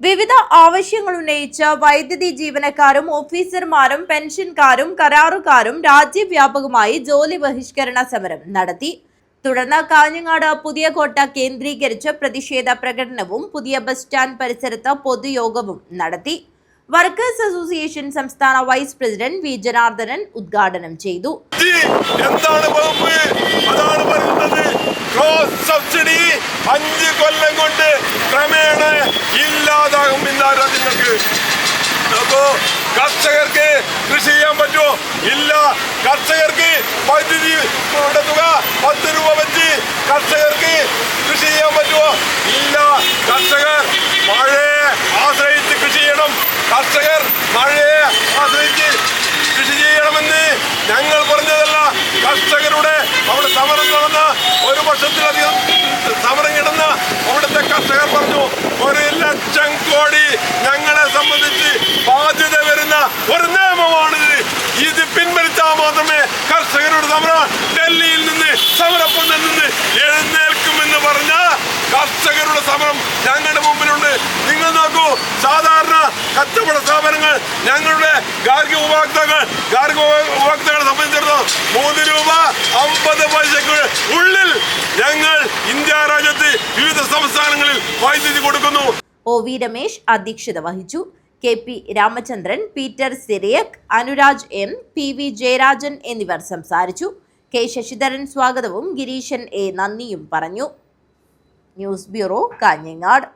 വിവിധ ആവശ്യങ്ങൾ ഉന്നയിച്ച വൈദ്യുതി ജീവനക്കാരും ഓഫീസർമാരും പെൻഷൻകാരും കരാറുകാരും രാജ്യവ്യാപകമായി ജോലി ബഹിഷ്കരണ സമരം നടത്തി. തുടർന്ന് കാഞ്ഞങ്ങാട് പുതിയ കോട്ട കേന്ദ്രീകരിച്ച് പ്രതിഷേധ പ്രകടനവും പുതിയ ബസ് സ്റ്റാൻഡ് പരിസരത്ത് പൊതുയോഗവും നടത്തി. വർക്കേഴ്സ് അസോസിയേഷൻ സംസ്ഥാന വൈസ് പ്രസിഡന്റ് വി ജനാർദ്ദനൻ ഉദ്ഘാടനം ചെയ്തു. സബ്സിഡി 5 കൊല്ലം കൊണ്ട് ക്രമേണ ഇല്ലാതാകും. കർഷകർക്ക് കൃഷി ചെയ്യാൻ പറ്റുമോ? ഇല്ല. കർഷകർക്ക് വൈദ്യുതി തുക 10 രൂപ വെച്ച് കർഷകർക്ക് കൃഷി ചെയ്യാൻ പറ്റുമോ? ഇല്ല. കർഷകർ മഴയെ ആശ്രയിച്ച് കൃഷി ചെയ്യണം. കർഷകർ മഴയെ ആശ്രയിച്ച് കൃഷി ചെയ്യണമെന്ന് ഞങ്ങൾ പറഞ്ഞതല്ല. കർഷകരുടെ അവിടെ സമരം നടന്ന 1 വർഷത്തിലധികം സമരം കിടന്ന അവിടുത്തെ കർഷകർ പറഞ്ഞു, 1 ലക്ഷം കോടി ഞങ്ങളെ സംബന്ധിച്ച് ബാധ്യത വരുന്ന ഒരു നിയമമാണിത്. ഇത് പിൻവലിച്ചാൽ മാത്രമേ കർഷകരുടെ സമരം ഡൽഹിയിൽ നിന്ന് സമരപ്പന്തലിൽ നിന്ന് എഴുന്നേൽക്കുമെന്ന് പറഞ്ഞ കർഷകരുടെ സമരം ഞങ്ങളുടെ മുമ്പിലുണ്ട്. നിങ്ങൾ നോക്കൂ, സാധാരണ കച്ചവട സ്ഥാപനങ്ങൾ ഞങ്ങളുടെ ഗാർഹിക ഉപഭോക്താക്കളെ സംബന്ധിച്ചിടത്തോളം 3 രൂപ 50 പൈസയ്ക്ക് ഉള്ളിൽ ഞങ്ങൾ ഇന്ത്യ രാജ്യത്ത് വിവിധ സംസ്ഥാനങ്ങളിൽ വൈദ്യുതി കൊടുക്കുന്നു. ഒ വി രമേശ് അധ്യക്ഷത വഹിച്ചു. K P Ramachandran, Peter Cyriac, Anuraj M, P V Jayarajan എന്നിവർ സംസാരിച്ചു. കെ ശശിധരൻ സ്വാഗതവും ഗിരീശൻ എ നന്ദിയും പറഞ്ഞു. News bureau, Kanhangad.